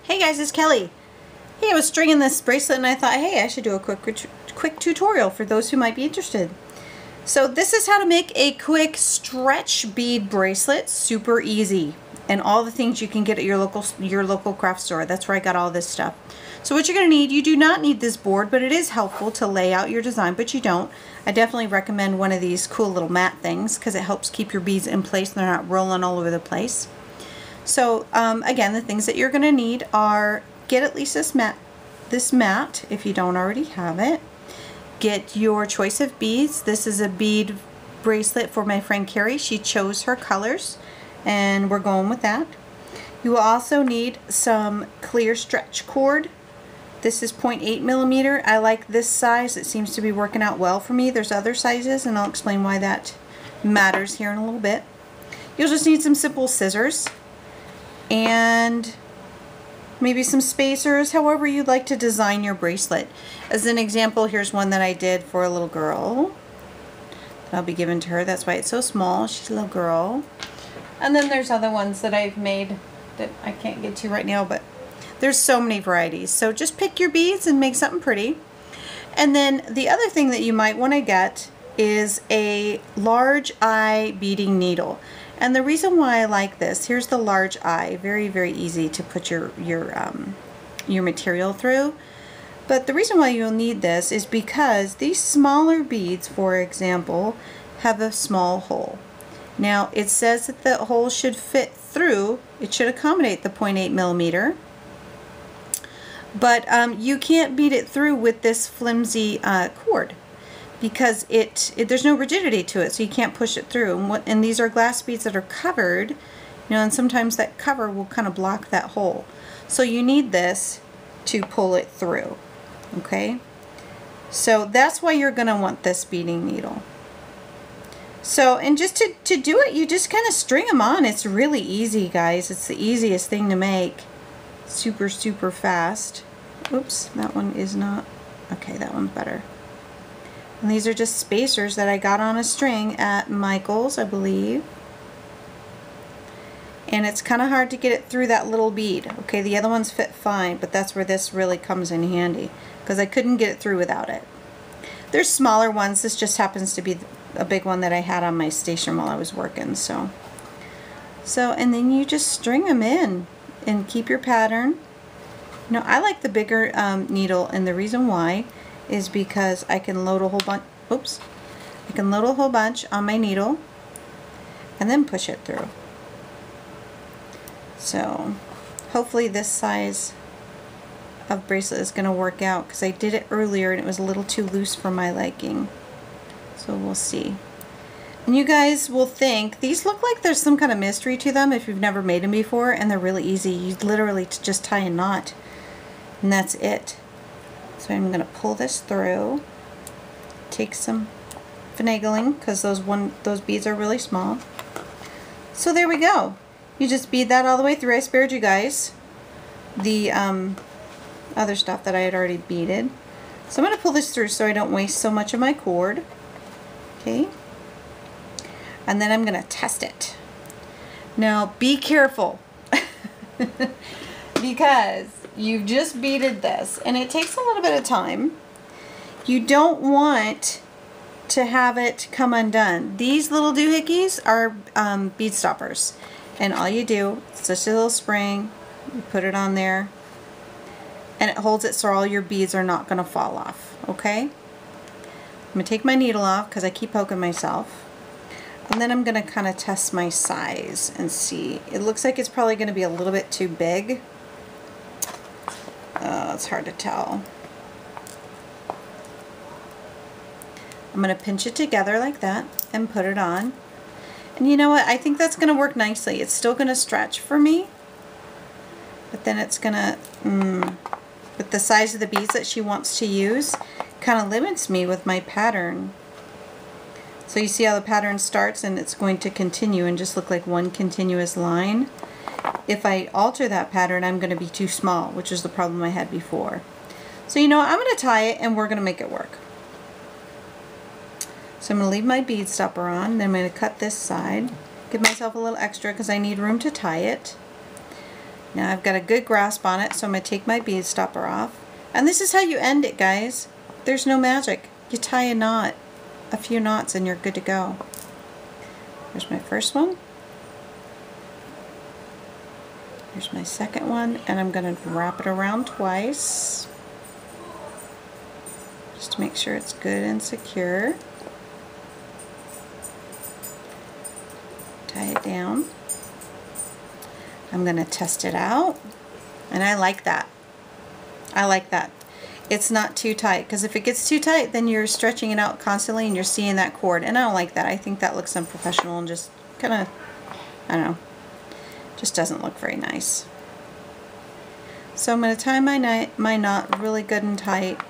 Hey guys, it's Kelly. Hey, I was stringing this bracelet and I thought, hey, I should do a quick tutorial for those who might be interested. So this is how to make a quick stretch bead bracelet, super easy, and all the things you can get at your local craft store. That's where I got all this stuff. So what you're going to need, you do not need this board, but it is helpful to lay out your design, but you don't. I definitely recommend one of these cool little mat things because it helps keep your beads in place and they're not rolling all over the place. So again, the things that you're going to need are get at least this mat if you don't already have it. Get your choice of beads. This is a bead bracelet for my friend Carrie. She chose her colors and we're going with that. You will also need some clear stretch cord. This is 0.8 millimeter. I like this size. It seems to be working out well for me. There's other sizes and I'll explain why that matters here in a little bit. You'll just need some simple scissors and maybe some spacers, however you'd like to design your bracelet. As an example, here's one that I did for a little girl that I'll be giving to her. That's why it's so small. She's a little girl. And then there's other ones that I've made that I can't get to right now, but there's so many varieties. So just pick your beads and make something pretty. And then the other thing that you might want to get is a large eye beading needle. And the reason why I like this, here's the large eye, very easy to put your material through. But the reason why you'll need this is because these smaller beads, for example, have a small hole. Now it says that the hole should fit through, it should accommodate the 0.8 millimeter, but you can't bead it through with this flimsy cord, because there's no rigidity to it, so you can't push it through. And these are glass beads that are covered, and sometimes that cover will kind of block that hole. So you need this to pull it through, okay? So that's why you're gonna want this beading needle. So, and just to do it, you just kind of string them on. It's really easy, guys. It's the easiest thing to make. Super fast. Oops, that one is not, okay, that one's better. And these are just spacers that I got on a string at Michael's, I believe. And it's kind of hard to get it through that little bead. Okay, the other ones fit fine, but that's where this really comes in handy, because I couldn't get it through without it. There's smaller ones. This just happens to be a big one that I had on my station while I was working. So and then you just string them in and keep your pattern. You know, I like the bigger needle, and the reason why is because I can load a whole bunch, oops, I can load a whole bunch on my needle and then push it through. So hopefully this size of bracelet is going to work out, because I did it earlier and it was a little too loose for my liking. So we'll see. And you guys will think these look like there's some kind of mystery to them if you've never made them before, and they're really easy. You literally just tie a knot and that's it. So I'm going to pull this through, take some finagling, because those beads are really small. So there we go. You just bead that all the way through. I spared you guys the other stuff that I had already beaded. So I'm going to pull this through so I don't waste so much of my cord. Okay. And then I'm going to test it. Now be careful because you've just beaded this and it takes a little bit of time. You don't want to have it come undone. These little doohickeys are bead stoppers, and all you do is just a little spring, you put it on there and it holds it so all your beads are not going to fall off. Okay, I'm going to take my needle off because I keep poking myself, and then I'm going to kind of test my size and see. It looks like it's probably going to be a little bit too big. It's hard to tell. I'm going to pinch it together like that and put it on. And you know what? I think that's going to work nicely. It's still going to stretch for me, but then it's going to, with the size of the beads that she wants to use, kind of limits me with my pattern. So you see how the pattern starts and it's going to continue and just look like one continuous line. If I alter that pattern, I'm going to be too small, which is the problem I had before. So you know, I'm going to tie it and we're going to make it work. So I'm going to leave my bead stopper on, then I'm going to cut this side, give myself a little extra because I need room to tie it. Now I've got a good grasp on it, so I'm going to take my bead stopper off. And this is how you end it, guys. There's no magic. You tie a knot, a few knots, and you're good to go. Here's my first one. Here's my second one, and I'm going to wrap it around twice, just to make sure it's good and secure. Tie it down. I'm going to test it out, and I like that. I like that. It's not too tight, because if it gets too tight, then you're stretching it out constantly and you're seeing that cord, and I don't like that. I think that looks unprofessional and just kind of, I don't know, just doesn't look very nice. So I'm going to tie my knot really good and tight,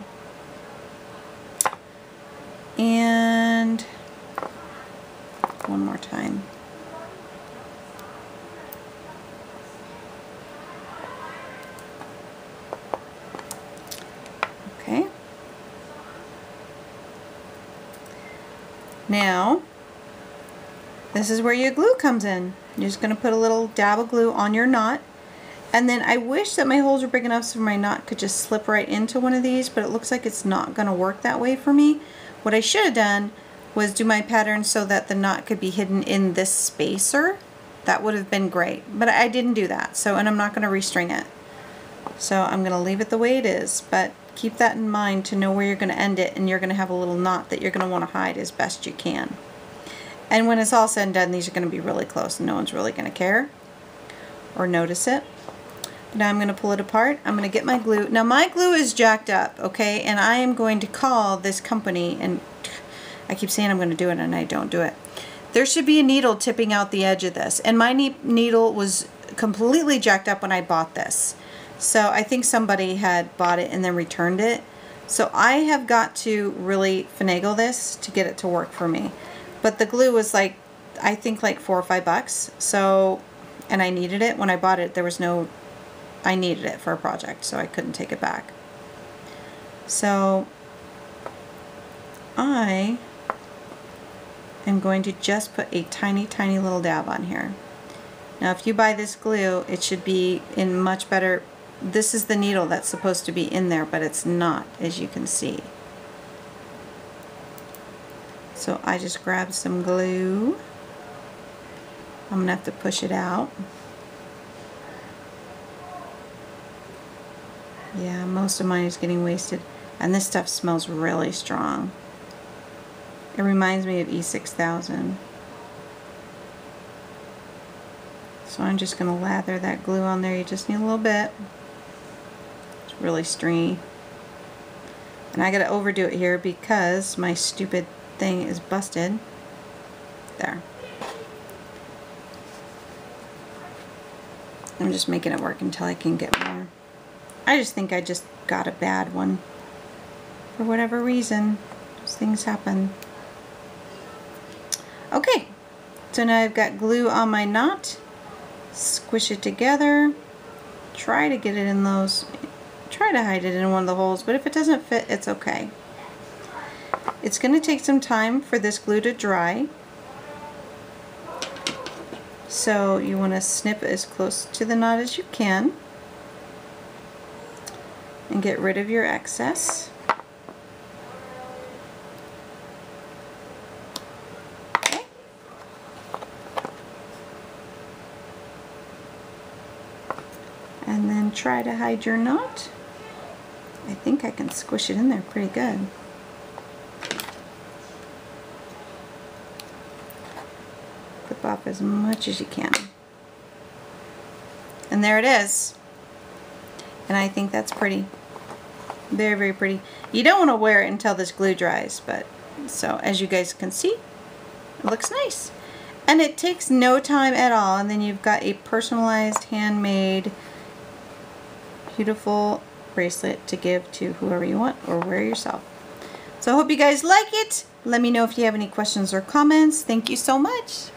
and one more time. Okay. Now, this is where your glue comes in. You're just going to put a little dab of glue on your knot. And then I wish that my holes were big enough so my knot could just slip right into one of these, but it looks like it's not going to work that way for me. What I should have done was do my pattern so that the knot could be hidden in this spacer. That would have been great, but I didn't do that. So, and I'm not going to restring it. So I'm going to leave it the way it is, but keep that in mind to know where you're going to end it, and you're going to have a little knot that you're going to want to hide as best you can. And when it's all said and done, these are going to be really close and no one's really going to care or notice it. Now I'm going to pull it apart. I'm going to get my glue. Now my glue is jacked up, okay, and I am going to call this company, and I keep saying I'm going to do it and I don't do it. There should be a needle tipping out the edge of this, and my needle was completely jacked up when I bought this. So I think somebody had bought it and then returned it. So I have got to really finagle this to get it to work for me. But the glue was like, I think like $4 or $5. So, and I needed it. When I bought it, there was no, I needed it for a project, so I couldn't take it back. So I am going to just put a tiny, tiny little dab on here. Now if you buy this glue, it should be in much better. This is the needle that's supposed to be in there, but it's not, as you can see. So I just grabbed some glue. I'm gonna have to push it out. Yeah, most of mine is getting wasted. And this stuff smells really strong. It reminds me of E6000. So I'm just gonna lather that glue on there. You just need a little bit. Really stringy, and I gotta overdo it here because my stupid thing is busted. There. I'm just making it work until I can get more. I just think I just got a bad one for whatever reason. Those things happen. Okay, so now I've got glue on my knot. Squish it together. Try to get it in those. Try to hide it in one of the holes, but if it doesn't fit, it's okay. It's going to take some time for this glue to dry, so you want to snip as close to the knot as you can and get rid of your excess. Okay. And then try to hide your knot. I think I can squish it in there pretty good. Clip off as much as you can. And there it is. And I think that's pretty. Very, very pretty. You don't want to wear it until this glue dries, but so as you guys can see, it looks nice. And it takes no time at all, and then you've got a personalized, handmade, beautiful bracelet to give to whoever you want or wear yourself. So I hope you guys like it. Let me know if you have any questions or comments. Thank you so much.